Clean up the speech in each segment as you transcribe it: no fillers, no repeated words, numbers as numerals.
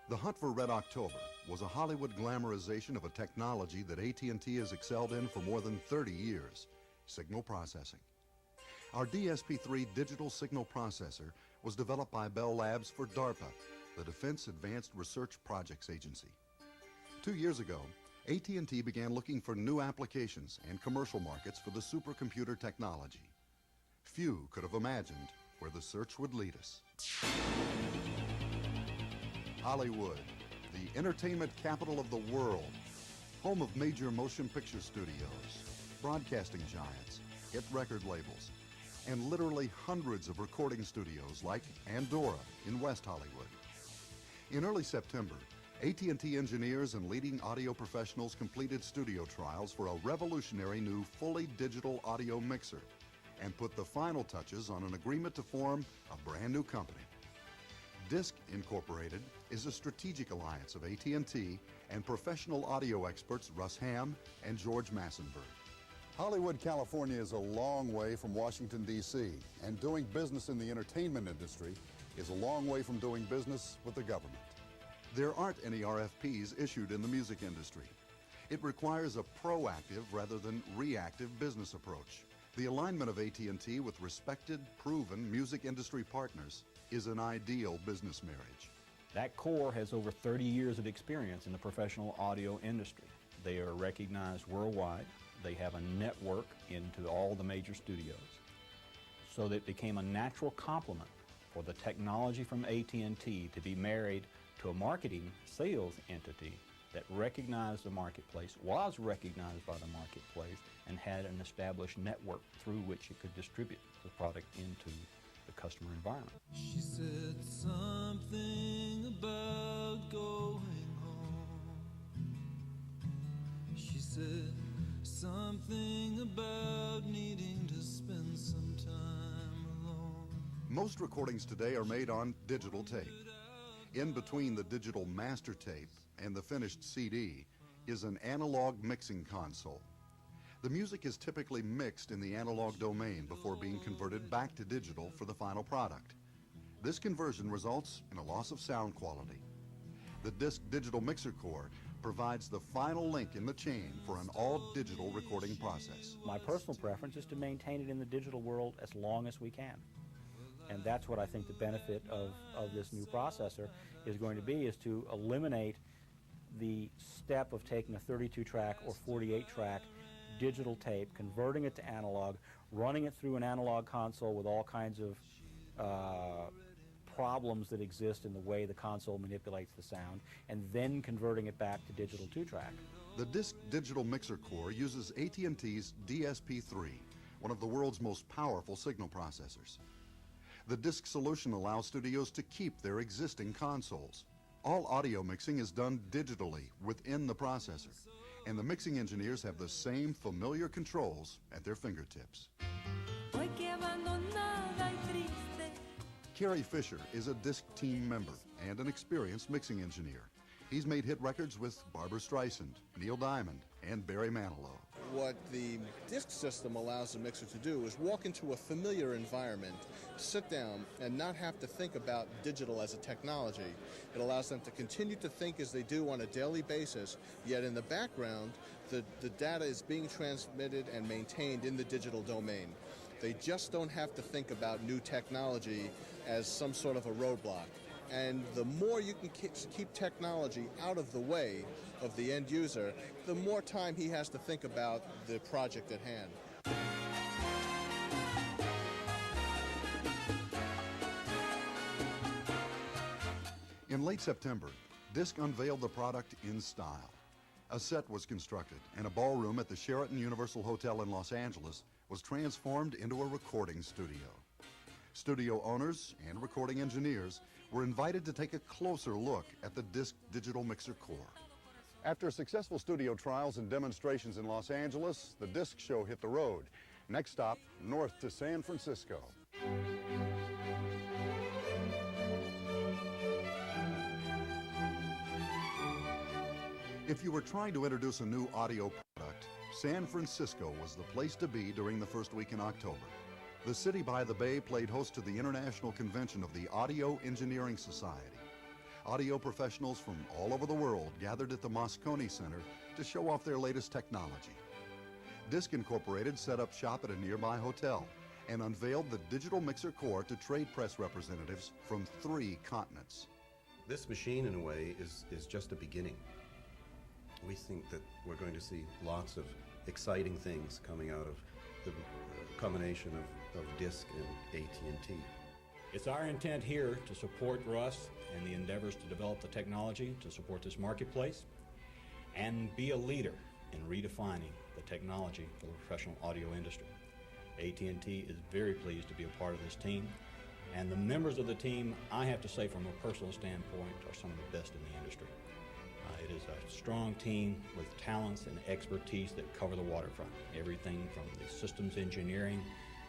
The hunt for Red October was a Hollywood glamorization of a technology that AT&T has excelled in for more than 30 years, signal processing. Our DSP-3 digital signal processor was developed by Bell Labs for DARPA, the Defense Advanced Research Projects Agency. 2 years ago, AT&T began looking for new applications and commercial markets for the supercomputer technology. Few could have imagined where the search would lead us. Hollywood, the entertainment capital of the world, home of major motion picture studios, broadcasting giants, hit record labels, and literally hundreds of recording studios like Andorra in West Hollywood. In early September, AT&T engineers and leading audio professionals completed studio trials for a revolutionary new fully digital audio mixer and put the final touches on an agreement to form a brand new company. DisQ Incorporated is a strategic alliance of AT&T and professional audio experts Russ Ham and George Massenburg. Hollywood, California is a long way from Washington, D.C., and doing business in the entertainment industry is a long way from doing business with the government. There aren't any RFPs issued in the music industry. It requires a proactive rather than reactive business approach. The alignment of AT&T with respected, proven music industry partners is an ideal business marriage. That core has over 30 years of experience in the professional audio industry. They are recognized worldwide. They have a network into all the major studios. So that it became a natural complement for the technology from AT&T to be married to a marketing sales entity that recognized the marketplace, was recognized by the marketplace, and had an established network through which it could distribute the product into the customer environment. She said something about going home. She said something about needing to spend some time alone. Most recordings today are made on digital tape. In between the digital master tape and the finished CD is an analog mixing console. The music is typically mixed in the analog domain before being converted back to digital for the final product. This conversion results in a loss of sound quality. The DisQ digital mixer core provides the final link in the chain for an all-digital recording process. My personal preference is to maintain it in the digital world as long as we can. And that's what I think the benefit of this new processor is going to be, is to eliminate the step of taking a 32-track or 48-track digital tape, converting it to analog, running it through an analog console with all kinds of problems that exist in the way the console manipulates the sound, and then converting it back to digital 2-track. The DisQ digital mixer core uses AT&T's DSP-3, one of the world's most powerful signal processors. The DisQ solution allows studios to keep their existing consoles. All audio mixing is done digitally within the processor, and the mixing engineers have the same familiar controls at their fingertips. Carrie Fisher is a DisQ team member and an experienced mixing engineer. He's made hit records with Barbra Streisand, Neil Diamond, and Barry Manilow. What the DisQ system allows the mixer to do is walk into a familiar environment, sit down, and not have to think about digital as a technology. It allows them to continue to think as they do on a daily basis, yet in the background, the data is being transmitted and maintained in the digital domain. They just don't have to think about new technology as some sort of a roadblock. And the more you can keep technology out of the way of the end user, the more time he has to think about the project at hand. In late September, DisQ unveiled the product in style. A set was constructed, and a ballroom at the Sheraton Universal Hotel in Los Angeles was transformed into a recording studio. Studio owners and recording engineers were invited to take a closer look at the DisQ digital mixer core. After successful studio trials and demonstrations in Los Angeles, the DisQ show hit the road. Next stop, north to San Francisco. If you were trying to introduce a new audio product, San Francisco was the place to be during the first week in October. The city by the bay played host to the International Convention of the Audio Engineering Society, Audio professionals from all over the world gathered at the Moscone Center to show off their latest technology. DisQ Incorporated set up shop at a nearby hotel and unveiled the digital mixer core to trade press representatives from 3 continents. This machine, in a way, is just a beginning. We think that we're going to see lots of exciting things coming out of the combination of DisQ and AT&T. It's our intent here to support Russ and the endeavors to develop the technology to support this marketplace and be a leader in redefining the technology for the professional audio industry. AT&T is very pleased to be a part of this team, and the members of the team, I have to say from a personal standpoint, are some of the best in the industry. It is a strong team with talents and expertise that cover the waterfront. Everything from the systems engineering,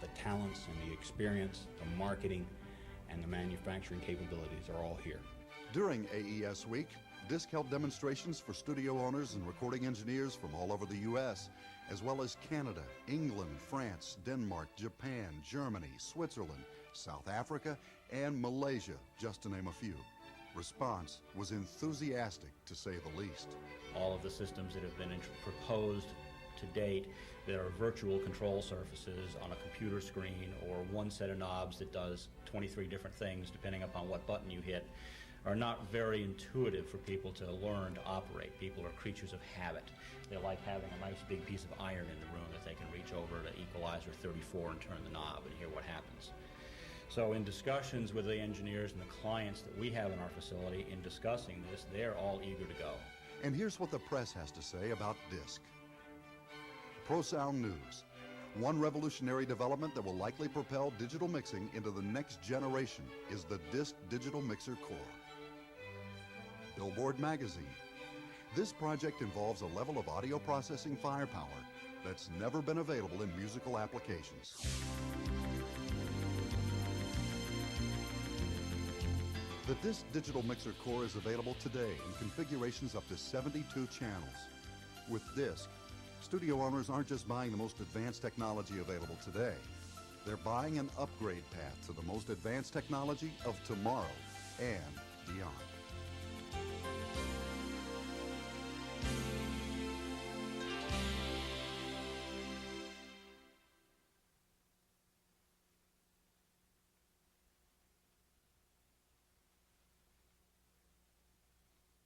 the talents and the experience, the marketing, and the manufacturing capabilities are all here. During AES Week, DisQ held demonstrations for studio owners and recording engineers from all over the U.S., as well as Canada, England, France, Denmark, Japan, Germany, Switzerland, South Africa, and Malaysia, just to name a few. Response was enthusiastic, to say the least. All of the systems that have been proposed to date, there are virtual control surfaces on a computer screen or one set of knobs that does 23 different things depending upon what button you hit, are not very intuitive for people to learn to operate. People are creatures of habit. They like having a nice big piece of iron in the room that they can reach over to equalizer 34 and turn the knob and hear what happens. So in discussions with the engineers and the clients that we have in our facility, in discussing this, they're all eager to go. And here's what the press has to say about DisQ. ProSound News. One revolutionary development that will likely propel digital mixing into the next generation is the DisQ Digital Mixer Core. Billboard Magazine. This project involves a level of audio processing firepower that's never been available in musical applications. The DisQ Digital Mixer Core is available today in configurations up to 72 channels. With DisQ, studio owners aren't just buying the most advanced technology available today. They're buying an upgrade path to the most advanced technology of tomorrow and beyond.